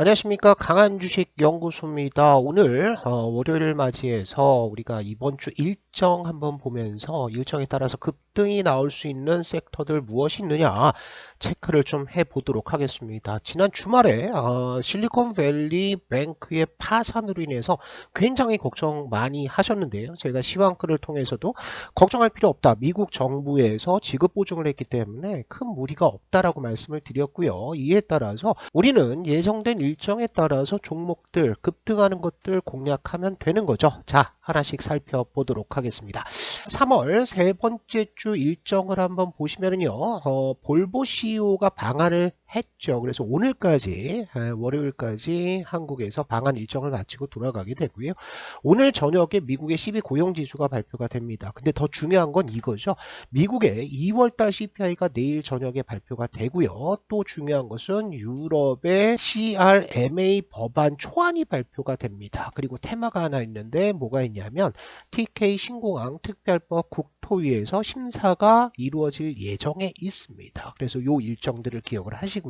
안녕하십니까. 강한주식연구소입니다. 오늘 월요일을 맞이해서 우리가 이번 주 일정 한번 보면서 일정에 따라서 급등이 나올 수 있는 섹터들 무엇이 있느냐 체크를 좀 해보도록 하겠습니다. 지난 주말에 실리콘밸리 뱅크의 파산으로 인해서 굉장히 걱정 많이 하셨는데요. 제가 시황크를 통해서도 걱정할 필요 없다. 미국 정부에서 지급 보증을 했기 때문에 큰 무리가 없다라고 말씀을 드렸고요. 이에 따라서 우리는 예정된 일정에 따라서 종목들 급등하는 것들 공략하면 되는 거죠. 자, 하나씩 살펴보도록 하겠습니다. 3월 세 번째 주 일정을 한번 보시면은요, 볼보 CEO가 방한을 했죠. 그래서 오늘까지 월요일까지 한국에서 방한 일정을 마치고 돌아가게 되고요. 오늘 저녁에 미국의 12 고용지수가 발표가 됩니다. 근데 더 중요한 건 이거죠. 미국의 2월달 CPI가 내일 저녁에 발표가 되고요. 또 중요한 것은 유럽의 CRMA 법안 초안이 발표가 됩니다. 그리고 테마가 하나 있는데 뭐가 있냐면 TK 신공항 특별법 국토위에서 심사가 이루어질 예정에 있습니다. 그래서 요 일정들을 기억을 하시고요.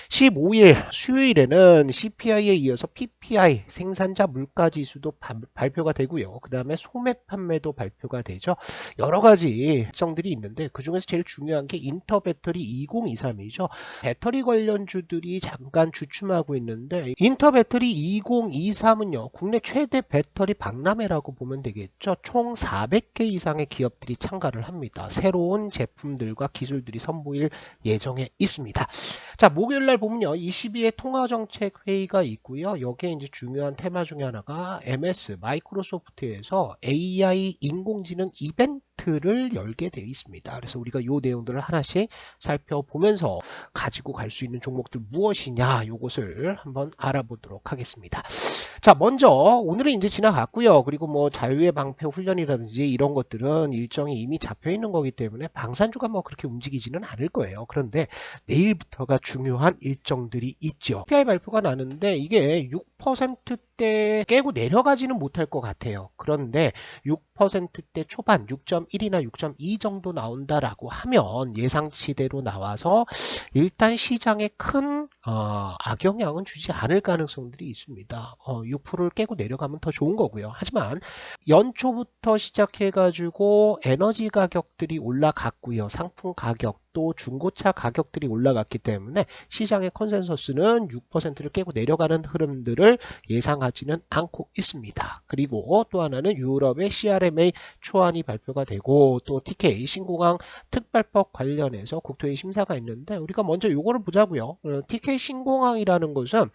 15일 수요일에는 CPI에 이어서 PPI 생산자 물가지수도 발표가 되고요. 그 다음에 소매 판매도 발표가 되죠. 여러 가지 일정들이 있는데 그 중에서 제일 중요한 게 인터배터리 2023이죠. 배터리 관련주들이 잠깐 주춤하고 있는데 인터배터리 2023은요. 국내 최대 배터리 박람회라고 보면 되겠죠. 총 400개 이상의 기업들이 참가를 합니다. 새로운 제품들과 기술들이 선보일 예정에 있습니다. 자, 목요일날 보면요. 22회 통화정책회의가 있고요. 여기에 이제 중요한 테마 중에 하나가 MS 마이크로소프트에서 AI 인공지능 이벤트를 열게 되어 있습니다. 그래서 우리가 요 내용들을 하나씩 살펴보면서 가지고 갈 수 있는 종목들 무엇이냐 요것을 한번 알아보도록 하겠습니다. 자, 먼저 오늘은 이제 지나갔고요. 그리고 뭐 자유의 방패 훈련이라든지 이런 것들은 일정이 이미 잡혀 있는 거기 때문에 방산주가 뭐 그렇게 움직이지는 않을 거예요. 그런데 내일부터가 중요한 일정들이 있죠. PI 발표가 나는데 이게 6%대 깨고 내려가지는 못할 것 같아요. 그런데 6%대 초반 6.1이나 6.2 정도 나온다라고 하면 예상치대로 나와서 일단 시장에 큰 악영향은 주지 않을 가능성들이 있습니다. 6%를 깨고 내려가면 더 좋은 거고요. 하지만 연초부터 시작해가지고 에너지 가격들이 올라갔고요. 상품 가격 또 중고차 가격들이 올라갔기 때문에 시장의 컨센서스는 6%를 깨고 내려가는 흐름들을 예상하지는 않고 있습니다. 그리고 또 하나는 유럽의 CRMA 초안이 발표가 되고 또 TK 신공항 특별법 관련해서 국토위 심사가 있는데 우리가 먼저 요거를 보자고요. TK 신공항이라는 것은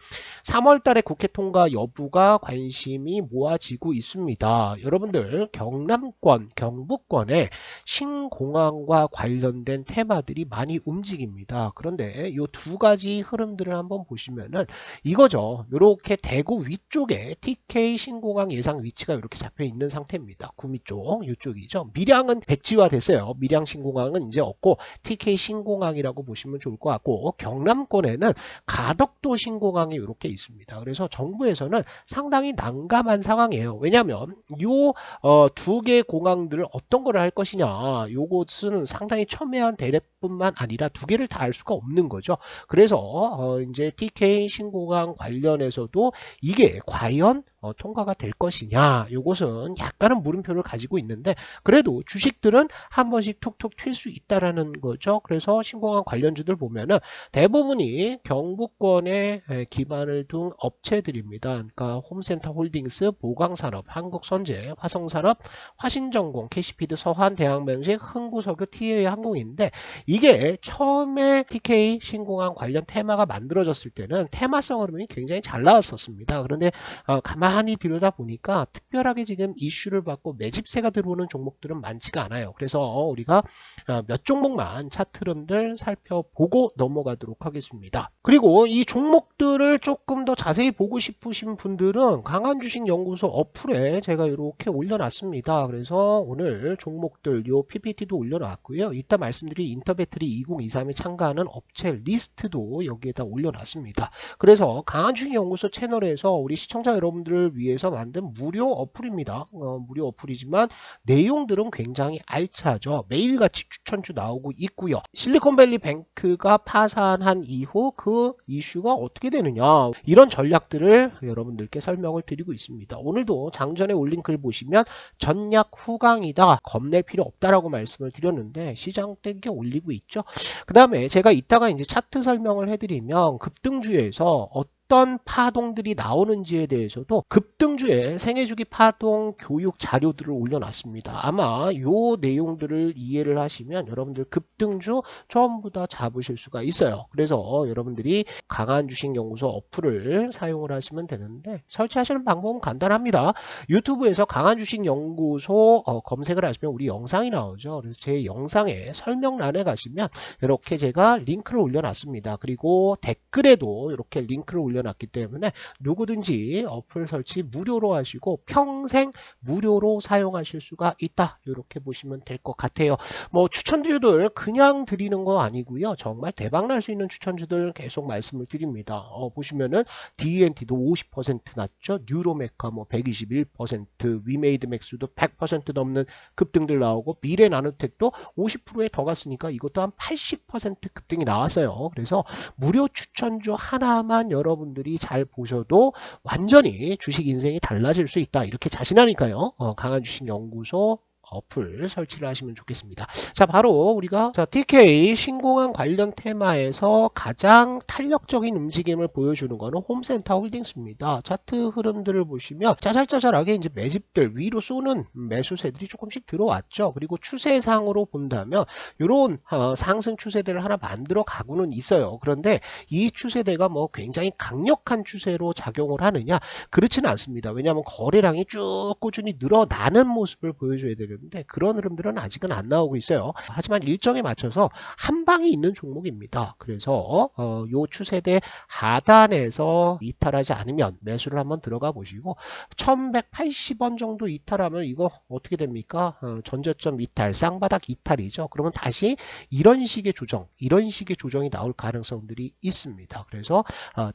3월 달에 국회 통과 여부가 관심이 모아지고 있습니다. 여러분들 경남권, 경북권에 신공항과 관련된 테마들이 많이 움직입니다. 그런데 요 두 가지 흐름들을 한번 보시면은 이거죠. 요렇게 대구 위쪽에 TK 신공항 예상 위치가 이렇게 잡혀 있는 상태입니다. 구미 쪽, 이쪽이죠. 밀양은 백지화 됐어요. 밀양 신공항은 이제 없고 TK 신공항이라고 보시면 좋을 것 같고 경남권에는 가덕도 신공항이 이렇게 있습니다. 그래서 정부에서는 상당히 난감한 상황이에요. 왜냐하면 요 두 개 공항들을 어떤 거를 할 것이냐 요것은 상당히 첨예한 대립뿐만 아니라 두 개를 다 할 수가 없는 거죠. 그래서 이제 TK 신공항 관련해서도 이게 과연 통과가 될 것이냐 요것은 약간은 물음표를 가지고 있는데 그래도 주식들은 한 번씩 툭툭 튈 수 있다라는 거죠. 그래서 신공항 관련주들 보면은 대부분이 경북권에 기반을 둔 업체들입니다. 그러니까 홈센터 홀딩스, 보강산업, 한국선제, 화성산업, 화신전공, 캐시피드, 서한, 대한명식, 흥구석유, TA 항공인데 이게 처음에 TK 신공항 관련 테마가 만들어졌을 때는 테마성 흐름이 굉장히 잘 나왔었습니다. 그런데 가만히 들여다보니까 특별하게 지금 이슈를 받고 매집세가 들어오는 종목들은 많지가 않아요. 그래서 우리가 몇 종목만 차트 흐름들 살펴보고 넘어가도록 하겠습니다. 그리고 이 종목들을 조금 더 자세히 보고 싶으신 분들은 강한주식연구소 어플에 제가 이렇게 올려놨습니다. 그래서 오늘 종목들 요 PPT도 올려놨고요. 이따 말씀드린 인터뷰 배터리 2023에 참가하는 업체 리스트도 여기에다 올려놨습니다. 그래서 강한주식연구소 채널에서 우리 시청자 여러분들을 위해서 만든 무료 어플입니다. 무료 어플이지만 내용들은 굉장히 알차죠. 매일같이 추천주 나오고 있고요. 실리콘밸리 뱅크가 파산한 이후 그 이슈가 어떻게 되느냐, 이런 전략들을 여러분들께 설명을 드리고 있습니다. 오늘도 장전에 올린 글 보시면 전략 후강이다, 겁낼 필요 없다라고 말씀을 드렸는데 시장 땡겨 올리고 있죠. 그 다음에 제가 이따가 이제 차트 설명을 해드리면 급등주에서 어떤 파동들이 나오는지에 대해서도 급등주의 생애주기 파동 교육 자료들을 올려놨습니다. 아마 요 내용들을 이해를 하시면 여러분들 급등주 전부 다 잡으실 수가 있어요. 그래서 여러분들이 강한주식연구소 어플을 사용을 하시면 되는데 설치하시는 방법은 간단합니다. 유튜브에서 강한주식연구소 검색을 하시면 우리 영상이 나오죠. 그래서 제 영상에 설명란에 가시면 이렇게 제가 링크를 올려놨습니다. 그리고 댓글에도 이렇게 링크를 올려놨기 때문에 누구든지 어플 설치 무료로 하시고 평생 무료로 사용하실 수가 있다, 이렇게 보시면 될 것 같아요. 뭐 추천주들 그냥 드리는 거 아니고요, 정말 대박 날 수 있는 추천주들 계속 말씀을 드립니다. 보시면은 DNT도 50% 났죠. 뉴로메카 뭐 121%, 위메이드맥스도 100% 넘는 급등들 나오고, 미래나노텍도 50%에 더 갔으니까 이것도 한 80% 급등이 나왔어요. 그래서 무료 추천주 하나만 여러분들이 잘 보셔도 완전히 주식 인생이 달라질 수 있다, 이렇게 자신하니까요. 강한주식연구소 어플 설치를 하시면 좋겠습니다. 자, 바로 우리가 TK 신공항 관련 테마에서 가장 탄력적인 움직임을 보여주는 거는 홈센터 홀딩스입니다. 차트 흐름들을 보시면 짜잘짜잘하게 이제 매집들 위로 쏘는 매수세들이 조금씩 들어왔죠. 그리고 추세상으로 본다면 이런 상승 추세대를 하나 만들어 가고는 있어요. 그런데 이 추세대가 뭐 굉장히 강력한 추세로 작용을 하느냐, 그렇지는 않습니다. 왜냐하면 거래량이 쭉 꾸준히 늘어나는 모습을 보여줘야 되는 근데 그런 흐름들은 아직은 안 나오고 있어요. 하지만 일정에 맞춰서 한 방이 있는 종목입니다. 그래서 요 추세대 하단에서 이탈하지 않으면 매수를 한번 들어가 보시고, 1180원 정도 이탈하면 이거 어떻게 됩니까? 전저점 이탈, 쌍바닥 이탈이죠. 그러면 다시 이런 식의 조정이 나올 가능성들이 있습니다. 그래서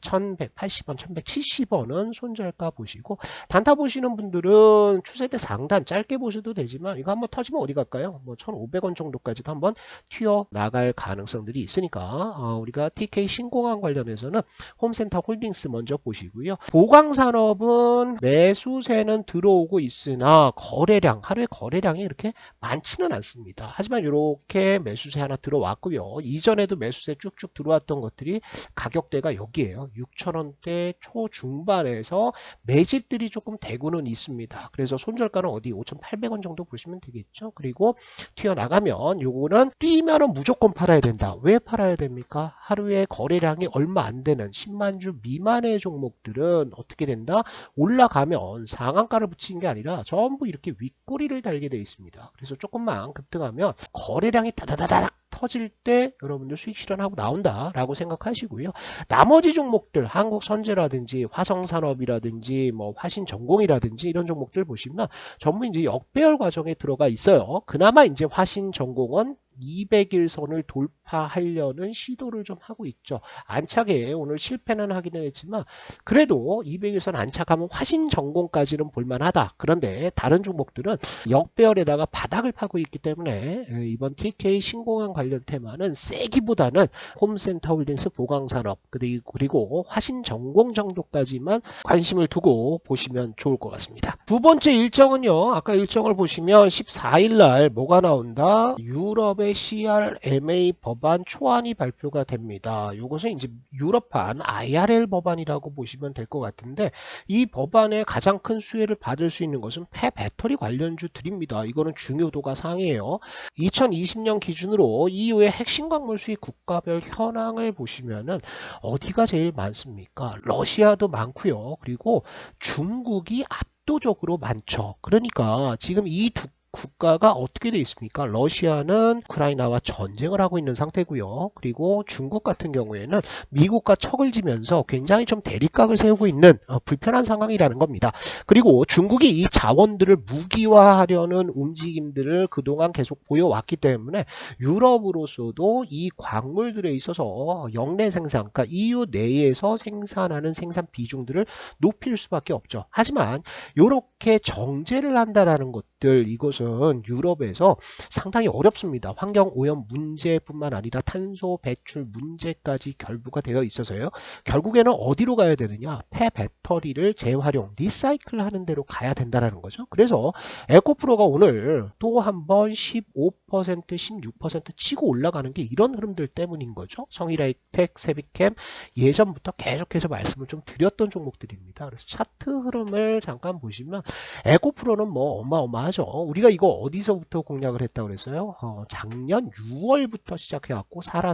1180원, 1170원은 손절가 보시고, 단타 보시는 분들은 추세대 상단 짧게 보셔도 되지만 이거 한번 터지면 어디 갈까요? 뭐 1,500원 정도까지도 한번 튀어 나갈 가능성들이 있으니까 우리가 TK 신공항 관련해서는 홈센터 홀딩스 먼저 보시고요. 보강산업은 매수세는 들어오고 있으나 하루에 거래량이 이렇게 많지는 않습니다. 하지만 이렇게 매수세 하나 들어왔고요. 이전에도 매수세 쭉쭉 들어왔던 것들이 가격대가 여기에요. 6,000원대 초중반에서 매집들이 조금 되고는 있습니다. 그래서 손절가는 어디 5,800원 정도 보시면 되겠죠. 그리고 튀어나가면 요거는 뛰면은 무조건 팔아야 된다. 왜 팔아야 됩니까? 하루에 거래량이 얼마 안 되는 10만 주 미만의 종목들은 어떻게 된다? 올라가면 상한가를 붙이는 게 아니라 전부 이렇게 윗꼬리를 달게 되어 있습니다. 그래서 조금만 급등하면 거래량이 다다다닥 터질 때 여러분들 수익 실현하고 나온다라고 생각하시고요. 나머지 종목들, 한국선제라든지 화성산업이라든지 뭐 화신전공이라든지 이런 종목들 보시면 전부 이제 역배열 과정에 들어가 있어요. 그나마 이제 화신전공은 200일선을 돌파하려는 시도를 좀 하고 있죠. 안착에 오늘 실패는 하기는 했지만 그래도 200일선 안착하면 화신전공까지는 볼만하다. 그런데 다른 종목들은 역배열에다가 바닥을 파고 있기 때문에 이번 TK 신공항 관련 테마는 세기보다는 홈센터 홀딩스 보강산업 그리고 화신전공 정도까지만 관심을 두고 보시면 좋을 것 같습니다. 두 번째 일정은요. 아까 일정을 보시면 14일날 뭐가 나온다? 유럽의 CRMA 법안 초안이 발표가 됩니다. 이것은 이제 유럽판 IRL 법안이라고 보시면 될 것 같은데, 이 법안의 가장 큰 수혜를 받을 수 있는 것은 폐배터리 관련주들입니다. 이거는 중요도가 상이에요. 2020년 기준으로 EU의 핵심 광물 수입 국가별 현황을 보시면은 어디가 제일 많습니까? 러시아도 많고요. 그리고 중국이 압도적으로 많죠. 그러니까 지금 이 두 국가가 어떻게 돼 있습니까? 러시아는 우크라이나와 전쟁을 하고 있는 상태고요. 그리고 중국 같은 경우에는 미국과 척을 지면서 굉장히 좀 대립각을 세우고 있는 불편한 상황이라는 겁니다. 그리고 중국이 이 자원들을 무기화하려는 움직임들을 그동안 계속 보여왔기 때문에 유럽으로서도 이 광물들에 있어서 역내 생산, 그러니까 EU 내에서 생산하는 생산 비중들을 높일 수밖에 없죠. 하지만 이렇게 정제를 한다라는 것들, 이것은 유럽에서 상당히 어렵습니다. 환경 오염 문제뿐만 아니라 탄소 배출 문제까지 결부가 되어 있어서요. 결국에는 어디로 가야 되느냐? 폐배터리를 재활용, 리사이클 하는 데로 가야 된다는 거죠. 그래서 에코프로가 오늘 또 한 번 15%, 16% 치고 올라가는 게 이런 흐름들 때문인 거죠. 성일하이텍, 세비캠 예전부터 계속해서 말씀을 좀 드렸던 종목들입니다. 그래서 차트 흐름을 잠깐 보시면 에코프로는 뭐 어마어마하죠. 우리가 이거 어디서부터 공략을 했다고 그랬어요? 작년 6월부터 시작해왔고 사라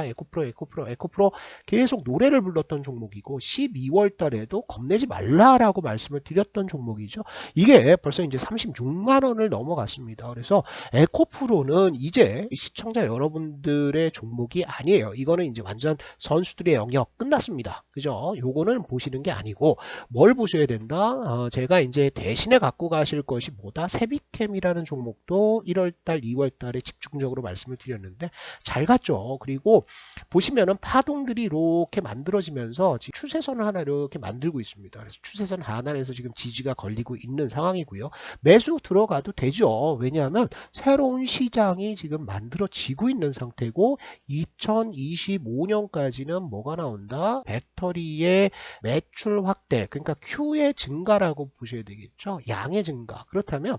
에코프로 계속 노래를 불렀던 종목이고 12월 달에도 겁내지 말라라고 말씀을 드렸던 종목이죠. 이게 벌써 이제 36만 원을 넘어갔습니다. 그래서 에코프로는 이제 시청자 여러분들의 종목이 아니에요. 이거는 이제 완전 선수들의 영역 끝났습니다. 그죠? 요거는 보시는 게 아니고 뭘 보셔야 된다? 제가 이제 대신에 갖고 가실 것이 뭐다? 세비캠이라는 종목도 1월달, 2월달에 집중적으로 말씀을 드렸는데 잘 갔죠. 그리고 보시면은 파동들이 이렇게 만들어지면서 지금 추세선을 하나 이렇게 만들고 있습니다. 그래서 추세선 하나에서 지금 지지가 걸리고 있는 상황이고요. 매수 들어가도 되죠. 왜냐하면 새로운 시장이 지금 만들어지고 있는 상태고 2025년까지는 뭐가 나온다? 배터리의 매출 확대, 그러니까 Q의 증가라고 보셔야 되겠죠. 양의 증가. 그렇다면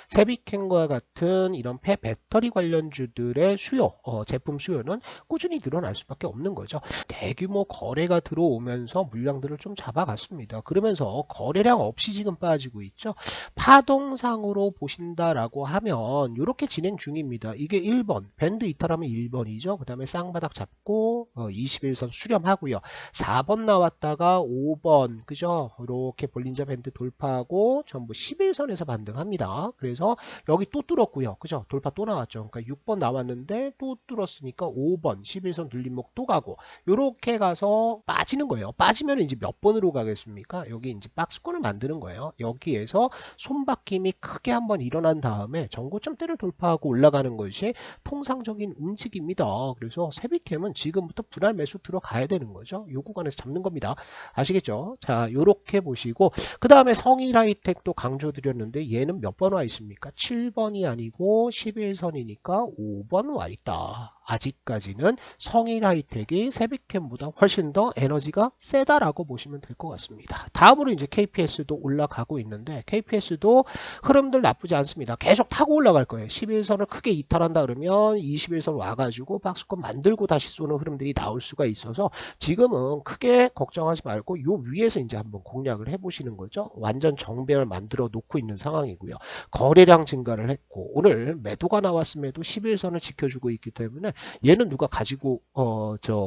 세비캔과 같은 이런 폐배터리 관련주들의 수요, 제품 수요는 꾸준히 늘어날 수밖에 없는 거죠. 대규모 거래가 들어오면서 물량들을 좀 잡아갔습니다. 그러면서 거래량 없이 지금 빠지고 있죠. 파동상으로 보신다라고 하면 이렇게 진행 중입니다. 이게 1번, 밴드 이탈하면 1번이죠. 그 다음에 쌍바닥 잡고 21선 수렴하고요. 4번 나왔다가 5번, 그죠? 이렇게 볼린저 밴드 돌파하고 전부 11선에서 반등합니다. 그래서 여기 또 뚫었고요. 그죠? 돌파 또 나왔죠. 그러니까 6번 나왔는데 또 뚫었으니까 5번 11선 눌림목 또 가고 요렇게 가서 빠지는 거예요. 빠지면 이제 몇 번으로 가겠습니까? 여기 이제 박스권을 만드는 거예요. 여기에서 손바뀜이 크게 한번 일어난 다음에 전고점대를 돌파하고 올라가는 것이 통상적인 움직임입니다. 그래서 세비캠은 지금부터 분할 매수 들어가야 되는 거죠. 요 구간에서 잡는 겁니다. 아시겠죠? 자, 요렇게 보시고 그 다음에 성일하이텍도 강조드렸는데 얘는 몇 번 와 있습니까? 7번이 아니고 11선이니까 5번 와 있다. 아직까지는 성일하이텍이 세비캠보다 훨씬 더 에너지가 세다라고 보시면 될 것 같습니다. 다음으로 이제 KPS도 올라가고 있는데 KPS도 흐름들 나쁘지 않습니다. 계속 타고 올라갈 거예요. 11선을 크게 이탈한다 그러면 21선 와가지고 박스권 만들고 다시 쏘는 흐름들이 나올 수가 있어서 지금은 크게 걱정하지 말고 요 위에서 이제 한번 공략을 해보시는 거죠. 완전 정배열 만들어 놓고 있는 상황이고요. 거래량 증가를 했고 오늘 매도가 나왔음에도 11선을 지켜주고 있기 때문에 얘는 누가 가지고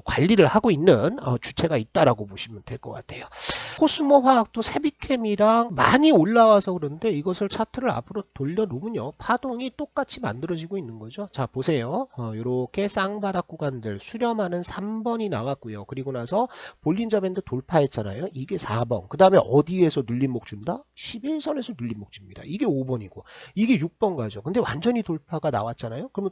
관리를 하고 있는 주체가 있다라고 보시면 될 것 같아요. 코스모 화학도 세비캠이랑 많이 올라와서 그런데 이것을 차트를 앞으로 돌려놓으면요 파동이 똑같이 만들어지고 있는 거죠. 자 보세요. 이렇게 쌍바닥 구간들 수렴하는 3번이 나왔고요. 그리고 나서 볼린저 밴드 돌파했잖아요. 이게 4번. 그 다음에 어디에서 눌림목 준다? 11선에서 눌림목 줍니다. 이게 5번이고 이게 6번 가죠. 근데 완전히 돌파가 나왔잖아요. 그러면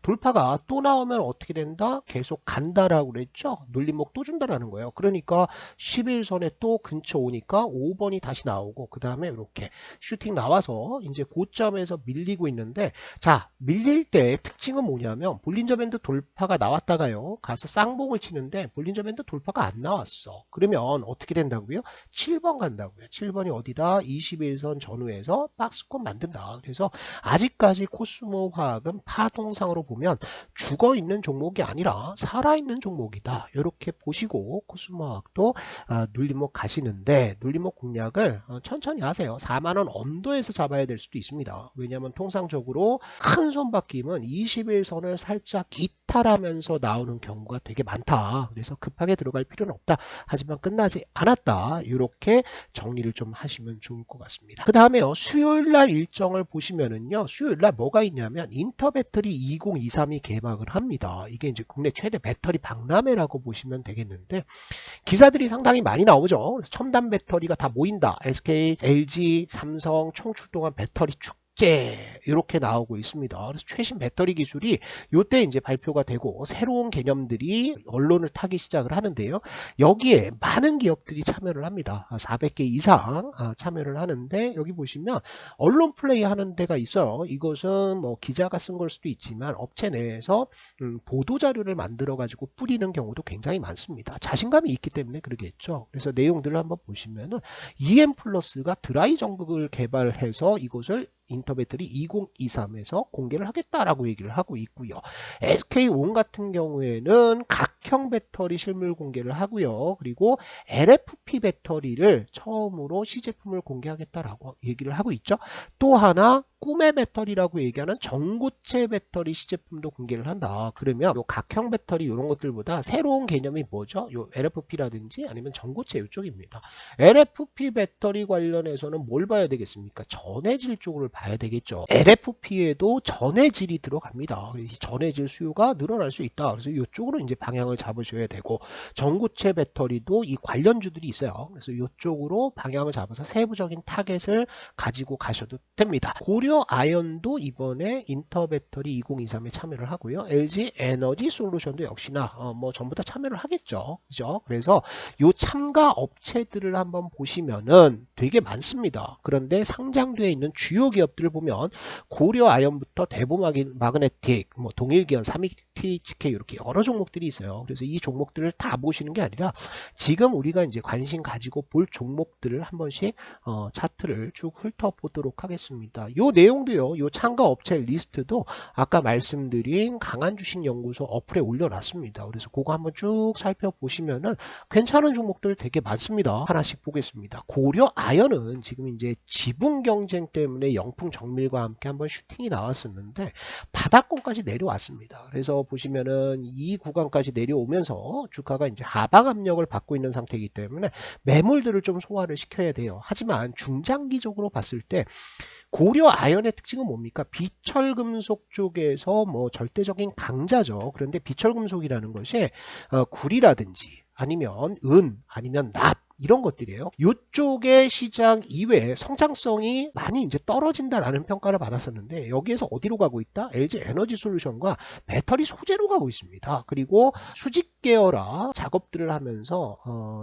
돌파가 또 나오면 어떻게 된다? 계속 간다라고 그랬죠. 눌림목 또 준다라는 거예요. 그러니까 11선에 또 근처 오니까 5번이 다시 나오고 그 다음에 이렇게 슈팅 나와서 이제 고점에서 밀리고 있는데 자 밀릴 때 특징은 뭐냐면 볼린저 밴드 돌파가 나왔다가요 가서 쌍봉을 치는데 볼린저 밴드 돌파가 안 나왔어. 그러면 어떻게 된다고요? 7번 간다고요. 7번이 어디다? 21선 전후에서 박스권 만든다. 그래서 아직까지 코스모 화학은 파동상으로 보면 죽어 있는 종목이 아니라 살아있는 종목이다. 이렇게 보시고 코스모학도 눌림목 가시는데, 눌림목 공략을 천천히 하세요. 4만원 언더에서 잡아야 될 수도 있습니다. 왜냐하면 통상적으로 큰 손바뀜은 21선을 살짝 이탈하면서 나오는 경우가 되게 많다. 그래서 급하게 들어갈 필요는 없다. 하지만 끝나지 않았다. 이렇게 정리를 좀 하시면 좋을 것 같습니다. 그 다음에요, 수요일날 일정을 보시면은요, 수요일날 뭐가 있냐면 인터배터리 2023이 개막을 합니다. 이게 이제 국내 최대 배터리 박람회라고 보시면 되겠는데, 기사들이 상당히 많이 나오죠. 그래서 첨단 배터리가 다 모인다. SK, LG, 삼성 총출동한 배터리 축제 이렇게 나오고 있습니다. 그래서 최신 배터리 기술이 이때 이제 발표가 되고 새로운 개념들이 언론을 타기 시작을 하는데요. 여기에 많은 기업들이 참여를 합니다. 400개 이상 참여를 하는데, 여기 보시면 언론 플레이 하는 데가 있어요. 이것은 뭐 기자가 쓴 걸 수도 있지만 업체 내에서 보도 자료를 만들어 가지고 뿌리는 경우도 굉장히 많습니다. 자신감이 있기 때문에 그러겠죠. 그래서 내용들을 한번 보시면은 EM 플러스가 드라이 전극을 개발해서 이것을 인터배터리 2023에서 공개를 하겠다라고 얘기를 하고 있고요. SK온 같은 경우에는 각형 배터리 실물 공개를 하고요. 그리고 LFP 배터리를 처음으로 시제품을 공개하겠다라고 얘기를 하고 있죠. 또 하나 꿈의 배터리라고 얘기하는 전고체 배터리 시제품도 공개를 한다. 그러면 요 각형 배터리 이런 것들보다 새로운 개념이 뭐죠? 요 LFP라든지 아니면 전고체 이쪽입니다. LFP 배터리 관련해서는 뭘 봐야 되겠습니까? 전해질 쪽을 봐야 되겠죠. LFP에도 전해질이 들어갑니다. 그래서 전해질 수요가 늘어날 수 있다. 그래서 이쪽으로 이제 방향을 잡으셔야 되고, 전고체 배터리도 이 관련주들이 있어요. 그래서 이쪽으로 방향을 잡아서 세부적인 타겟을 가지고 가셔도 됩니다. 고려 아연도 이번에 인터배터리 2023에 참여를 하고요. LG 에너지 솔루션도 역시나 뭐 전부 다 참여를 하겠죠. 그죠? 그래서 요 참가 업체들을 한번 보시면은 되게 많습니다. 그런데 상장되어 있는 주요 기업들을 보면 고려 아연부터 대보 마그네틱, 뭐 동일기원, 삼익THK 이렇게 여러 종목들이 있어요. 그래서 이 종목들을 다 보시는 게 아니라 지금 우리가 이제 관심 가지고 볼 종목들을 한 번씩 차트를 쭉 훑어보도록 하겠습니다. 요 내용도요, 요 참가 업체 리스트도 아까 말씀드린 강한주식연구소 어플에 올려놨습니다. 그래서 그거 한번 쭉 살펴보시면은 괜찮은 종목들 되게 많습니다. 하나씩 보겠습니다. 고려 아연은 지금 이제 지분 경쟁 때문에 영풍 정밀과 함께 한번 슈팅이 나왔었는데 바닥권까지 내려왔습니다. 그래서 보시면은 이 구간까지 내려오면서 주가가 이제 하방 압력을 받고 있는 상태이기 때문에 매물들을 좀 소화를 시켜야 돼요. 하지만 중장기적으로 봤을 때 고려 아연의 특징은 뭡니까? 비철금속 쪽에서 뭐 절대적인 강자죠. 그런데 비철금속이라는 것이 구리라든지 아니면 은, 아니면 납 이런 것들이에요. 이쪽의 시장 이외에 성장성이 많이 이제 떨어진다라는 평가를 받았었는데, 여기에서 어디로 가고 있다? LG 에너지 솔루션과 배터리 소재로 가고 있습니다. 그리고 수직 계열화 작업들을 하면서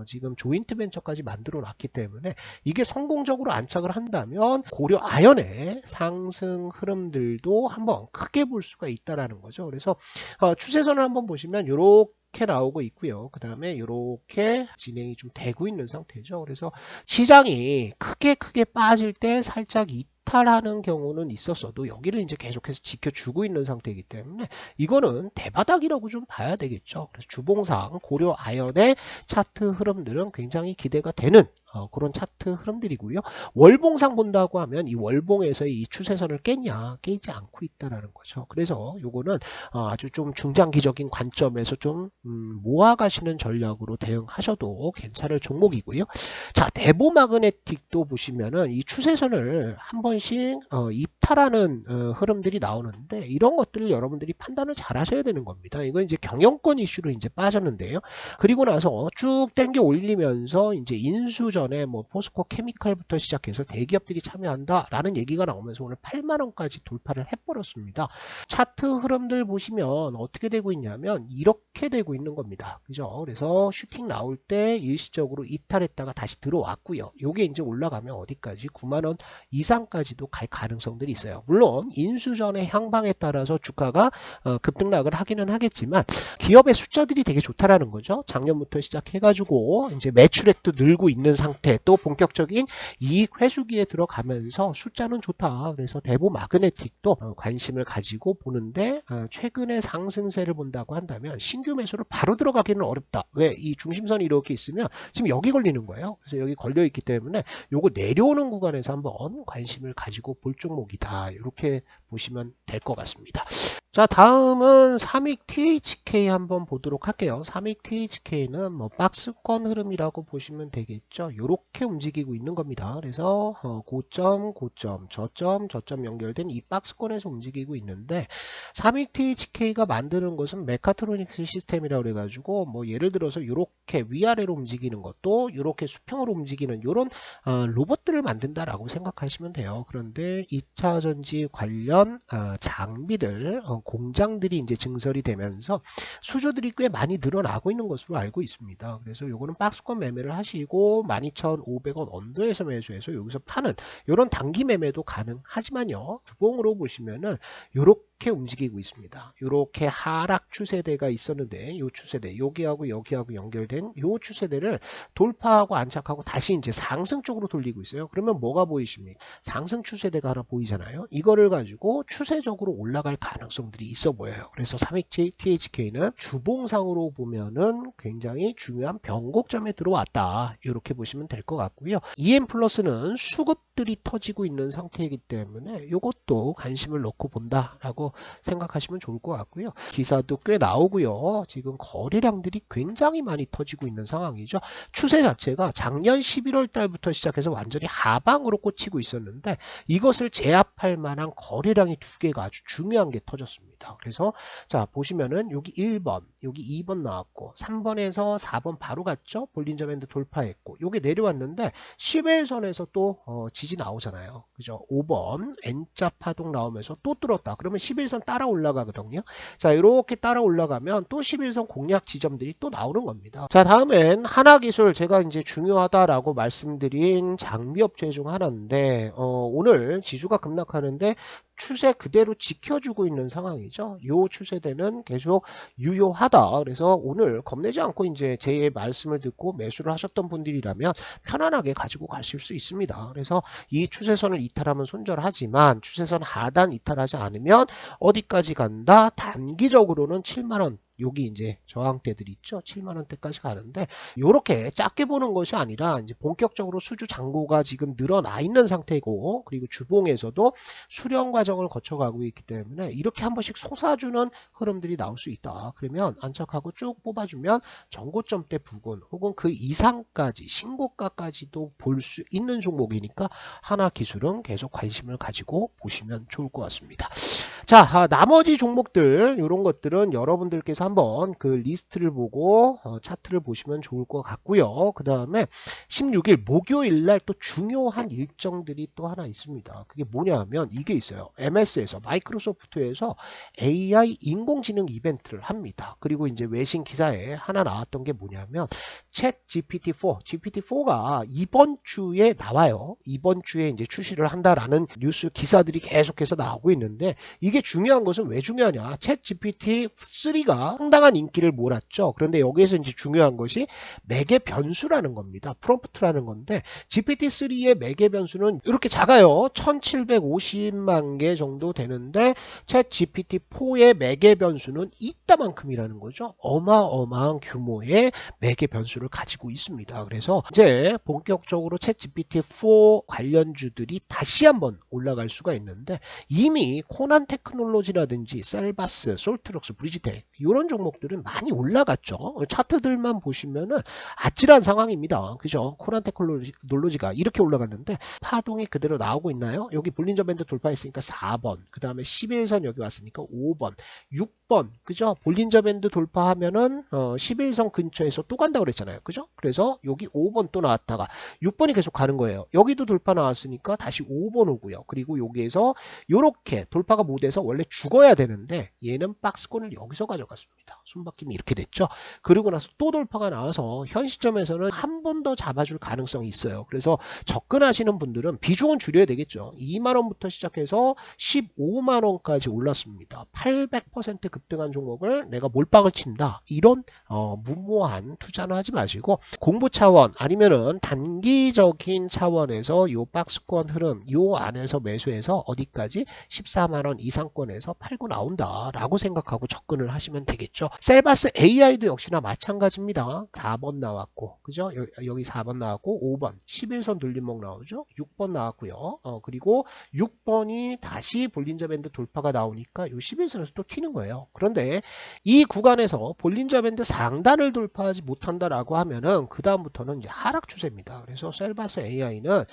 지금 조인트 벤처까지 만들어 놨기 때문에 이게 성공적으로 안착을 한다면 고려 아연의 상승 흐름들도 한번 크게 볼 수가 있다라는 거죠. 그래서 추세선을 한번 보시면 이렇게 나오고 있고요. 그 다음에 이렇게 진행이 좀 되고 있는 상태죠. 그래서 시장이 크게 빠질 때 살짝 이탈하는 경우는 있었어도 여기를 이제 계속해서 지켜주고 있는 상태이기 때문에 이거는 대바닥이라고 좀 봐야 되겠죠. 그래서 주봉상 고려 아연의 차트 흐름들은 굉장히 기대가 되는 그런 차트 흐름들이고요. 월봉상 본다고 하면 이 월봉에서 이 추세선을 깼냐, 깨지 않고 있다라는 거죠. 그래서 요거는 아주 좀 중장기적인 관점에서 좀 모아가시는 전략으로 대응하셔도 괜찮을 종목이고요. 자, 대보 마그네틱도 보시면은 이 추세선을 한 번씩 이탈하는 흐름들이 나오는데, 이런 것들을 여러분들이 판단을 잘 하셔야 되는 겁니다. 이거 이제 경영권 이슈로 이제 빠졌는데요. 그리고 나서 쭉 당겨 올리면서 이제 인수전 뭐 포스코 케미칼부터 시작해서 대기업들이 참여한다라는 얘기가 나오면서 오늘 8만원까지 돌파를 해버렸습니다. 차트 흐름들 보시면 어떻게 되고 있냐면 이렇게 되고 있는 겁니다. 그죠? 그래서 슈팅 나올 때 일시적으로 이탈했다가 다시 들어왔고요. 요게 이제 올라가면 어디까지? 9만원 이상까지도 갈 가능성들이 있어요. 물론 인수전의 향방에 따라서 주가가 급등락을 하기는 하겠지만 기업의 숫자들이 되게 좋다라는 거죠. 작년부터 시작해가지고 이제 매출액도 늘고 있는 상태, 또 본격적인 이익 회수기에 들어가면서 숫자는 좋다. 그래서 대보 마그네틱도 관심을 가지고 보는데 최근에 상승세를 본다고 한다면 신규 매수를 바로 들어가기는 어렵다. 왜? 이 중심선이 이렇게 있으면 지금 여기 걸리는 거예요. 그래서 여기 걸려 있기 때문에 요거 내려오는 구간에서 한번 관심을 가지고 볼 종목이다. 이렇게 보시면 될 것 같습니다. 자, 다음은 삼익 THK 한번 보도록 할게요. 삼익 THK는 뭐 박스권 흐름이라고 보시면 되겠죠. 이렇게 움직이고 있는 겁니다. 그래서 고점, 고점, 저점 연결된 이 박스권에서 움직이고 있는데 삼익 THK가 만드는 것은 메카트로닉스 시스템이라고 그래가지고 뭐 예를 들어서 이렇게 위아래로 움직이는 것도 이렇게 수평으로 움직이는 이런 로봇들을 만든다라고 생각하시면 돼요. 그런데 2차 전지 관련 장비들 공장들이 이제 증설이 되면서 수주들이 꽤 많이 늘어나고 있는 것으로 알고 있습니다. 그래서 요거는 박스권 매매를 하시고 12,500원 언더에서 매수해서 여기서 파는 이런 단기 매매도 가능하지만요. 주봉으로 보시면은 요렇게 움직이고 있습니다. 요렇게 하락 추세대가 있었는데 이 추세대 여기하고 연결된 이 추세대를 돌파하고 안착하고 다시 이제 상승 쪽으로 돌리고 있어요. 그러면 뭐가 보이십니까? 상승 추세대가 하나 보이잖아요. 이거를 가지고 추세적으로 올라갈 가능성들이 있어 보여요. 그래서 삼익 THK는 주봉상으로 보면은 굉장히 중요한 변곡점에 들어왔다. 이렇게 보시면 될 것 같고요. EM 플러스는 수급들이 터지고 있는 상태이기 때문에 이것도 관심을 놓고 본다라고 생각하시면 좋을 것 같고요. 기사도 꽤 나오고요. 지금 거래량들이 굉장히 많이 터지고 있는 상황이죠. 추세 자체가 작년 11월 달부터 시작해서 완전히 하방으로 꽂히고 있었는데 이것을 제압할 만한 거래량이 두 개가 아주 중요한 게 터졌습니다. 그래서 자 보시면은 여기 1번 여기 2번 나왔고 3번에서 4번 바로 갔죠. 볼린저 밴드 돌파했고 요게 내려왔는데 11선에서 또 지지 나오잖아요. 그죠? 5번 N자 파동 나오면서 또 뚫었다. 그러면 11선 따라 올라가거든요. 자 이렇게 따라 올라가면 또 11선 공략 지점들이 또 나오는 겁니다. 자 다음엔 하나기술, 제가 이제 중요하다라고 말씀드린 장비업체 중 하나인데 오늘 지수가 급락하는데 추세 그대로 지켜주고 있는 상황이죠. 이 추세대는 계속 유효하다. 그래서 오늘 겁내지 않고 이제 제 말씀을 듣고 매수를 하셨던 분들이라면 편안하게 가지고 가실 수 있습니다. 그래서 이 추세선을 이탈하면 손절하지만 추세선 하단 이탈하지 않으면 어디까지 간다? 단기적으로는 7만원. 여기 이제 저항대들 있죠. 7만원대까지 가는데 이렇게 작게 보는 것이 아니라 이제 본격적으로 수주 잔고가 지금 늘어나 있는 상태고 그리고 주봉에서도 수령 과정을 거쳐가고 있기 때문에 이렇게 한 번씩 솟아주는 흐름들이 나올 수 있다. 그러면 안착하고 쭉 뽑아주면 전고점대 부근 혹은 그 이상까지 신고가까지도 볼 수 있는 종목이니까 하나기술은 계속 관심을 가지고 보시면 좋을 것 같습니다. 자 나머지 종목들 이런 것들은 여러분들께서 한번 그 리스트를 보고 차트를 보시면 좋을 것 같고요. 그 다음에 16일 목요일날 또 중요한 일정들이 또 하나 있습니다. 그게 뭐냐면 이게 있어요. MS에서 마이크로소프트에서 AI 인공지능 이벤트를 합니다. 그리고 이제 외신 기사에 하나 나왔던 게 뭐냐면 챗 GPT-4, GPT-4가 이번 주에 나와요. 이번 주에 이제 출시를 한다라는 뉴스 기사들이 계속해서 나오고 있는데 이게 중요한 것은 왜 중요하냐? 챗 GPT-3가 상당한 인기를 몰았죠. 그런데 여기에서 이제 중요한 것이 매개 변수라는 겁니다. 프롬프트라는 건데 GPT-3의 매개 변수는 이렇게 작아요. 1750만 개 정도 되는데 챗 GPT-4의 매개 변수는 이따만큼이라는 거죠. 어마어마한 규모의 매개 변수를 가지고 있습니다. 그래서 이제 본격적으로 챗 GPT-4 관련주들이 다시 한번 올라갈 수가 있는데 이미 코난 테크놀로지라든지 셀바스, 솔트럭스, 브리지텍 이런 종목들은 많이 올라갔죠. 차트들만 보시면은 아찔한 상황입니다. 그죠? 코난 테크놀로지가 이렇게 올라갔는데 파동이 그대로 나오고 있나요? 여기 볼린저 밴드 돌파했으니까 4번, 그 다음에 11선 여기 왔으니까 5번, 6번, 그죠? 볼린저 밴드 돌파하면은 11선 근처에서 또 간다고 그랬잖아요. 그죠? 그래서 여기 5번 또 나왔다가 6번이 계속 가는 거예요. 여기도 돌파 나왔으니까 다시 5번 오고요. 그리고 여기에서 요렇게 돌파가 못 해서 상태에서 원래 죽어야 되는데 얘는 박스권을 여기서 가져갔습니다. 손바뀜이 이렇게 됐죠. 그리고 나서 또 돌파가 나와서 현 시점에서는 한 번 더 잡아줄 가능성이 있어요. 그래서 접근하시는 분들은 비중은 줄여야 되겠죠. 2만원부터 시작해서 15만원까지 올랐습니다. 800% 급등한 종목을 내가 몰빵을 친다. 이런 무모한 투자는 하지 마시고 공부 차원 아니면은 단기적인 차원에서 요 박스권 흐름 요 안에서 매수해서 어디까지 14만원 이상권에서 팔고 나온다 라고 생각하고 접근을 하시면 되겠죠. 셀바스 AI도 역시나 마찬가지입니다. 4번 나왔고 그죠? 여기 4번 나왔고 5번 11선 돌림목 나오죠. 6번 나왔고요. 그리고 6번이 다시 볼린저 밴드 돌파가 나오니까 요 11선에서 또 튀는 거예요. 그런데 이 구간에서 볼린저 밴드 상단을 돌파하지 못한다라고 하면은 그 다음부터는 이제 하락 추세입니다. 그래서 셀바스 AI는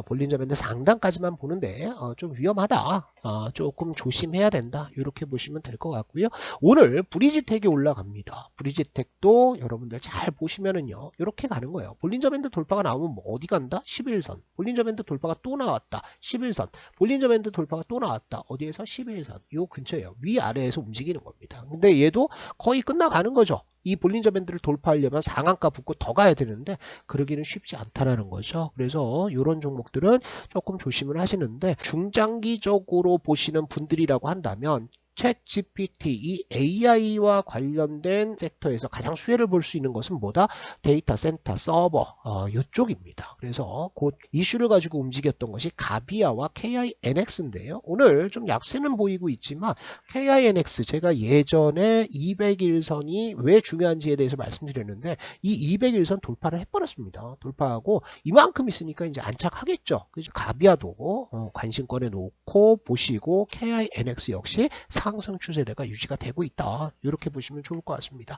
볼린저 밴드 상단까지만 보는데 좀 위험하다. 조금 조심해야 된다. 이렇게 보시면 될 것 같고요. 오늘 브리지텍이 올라갑니다. 브리지텍도 여러분들 잘 보시면은요. 이렇게 가는 거예요. 볼린저 밴드 돌파가 나오면 뭐 어디 간다? 11선. 볼린저 밴드 돌파가 또 나왔다. 11선. 볼린저 밴드 돌파가 또 나왔다. 어디에서? 11선. 요 근처에요. 위아래에서 움직이는 겁니다. 근데 얘도 거의 끝나가는 거죠. 이 볼린저 밴드를 돌파하려면 상한가 붙고 더 가야 되는데 그러기는 쉽지 않다라는 거죠. 그래서 이런 종목들은 조금 조심을 하시는데 중장기적으로 보시는 분들이라고 한다면 챗 GPT, 이 AI와 관련된 섹터에서 가장 수혜를 볼 수 있는 것은 뭐다? 데이터 센터, 서버, 이쪽입니다. 그래서 곧 이슈를 가지고 움직였던 것이 가비아와 KINX인데요. 오늘 좀 약세는 보이고 있지만 KINX 제가 예전에 200일선이 왜 중요한지에 대해서 말씀드렸는데 이 200일선 돌파를 해버렸습니다. 돌파하고 이만큼 있으니까 이제 안착하겠죠. 그래서 가비아도 관심권에 놓고 보시고 KINX 역시 상승 추세가 유지가 되고 있다. 이렇게 보시면 좋을 것 같습니다.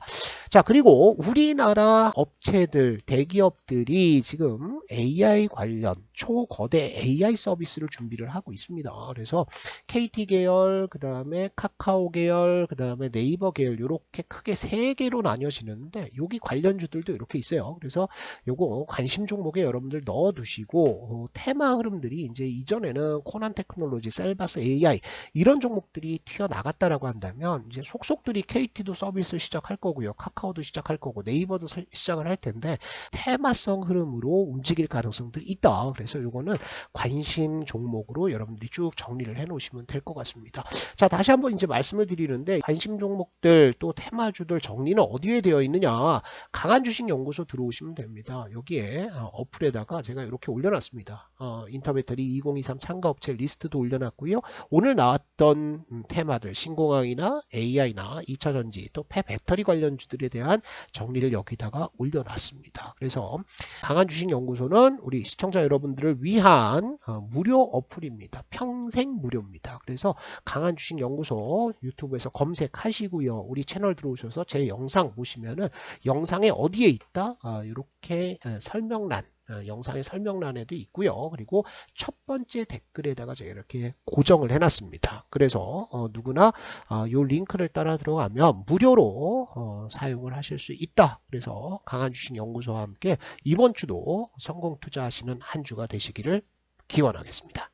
자, 그리고 우리나라 업체들, 대기업들이 지금 AI 관련 초거대 AI 서비스를 준비를 하고 있습니다. 그래서 KT 계열, 그 다음에 카카오 계열, 그 다음에 네이버 계열 이렇게 크게 3개로 나뉘어지는데 여기 관련주들도 이렇게 있어요. 그래서 요거 관심 종목에 여러분들 넣어두시고 테마 흐름들이 이제 이전에는 코난 테크놀로지, 셀바스 AI 이런 종목들이 튀어나갔다라고 한다면 이제 속속들이 KT도 서비스 시작할 거고요. 카카오도 시작할 거고 네이버도 시작을 할 텐데 테마성 흐름으로 움직일 가능성들이 있다. 그래서 요거는 관심 종목으로 여러분들이 쭉 정리를 해 놓으시면 될 것 같습니다. 자, 다시 한번 이제 말씀을 드리는데 관심 종목들 또 테마주들 정리는 어디에 되어 있느냐? 강한 주식 연구소 들어오시면 됩니다. 여기에 어플에다가 제가 이렇게 올려놨습니다. 인터배터리 2023 참가업체 리스트도 올려놨고요. 오늘 나왔던 테마들 신공항이나 AI나 2차전지 또 폐배터리 관련주들에 대한 정리를 여기다가 올려놨습니다. 그래서 강한 주식 연구소는 우리 시청자 여러분들을 위한 무료 어플입니다. 평생 무료입니다. 그래서 강한 주식 연구소 유튜브에서 검색하시고요. 우리 채널 들어오셔서 제 영상 보시면은 영상에 어디에 있다? 이렇게 설명란 영상의 설명란에도 있고요. 그리고 첫 번째 댓글에다가 제가 이렇게 고정을 해놨습니다. 그래서 누구나 이 링크를 따라 들어가면 무료로 사용을 하실 수 있다. 그래서 강한 주식 연구소와 함께 이번 주도 성공 투자하시는 한 주가 되시기를 기원하겠습니다.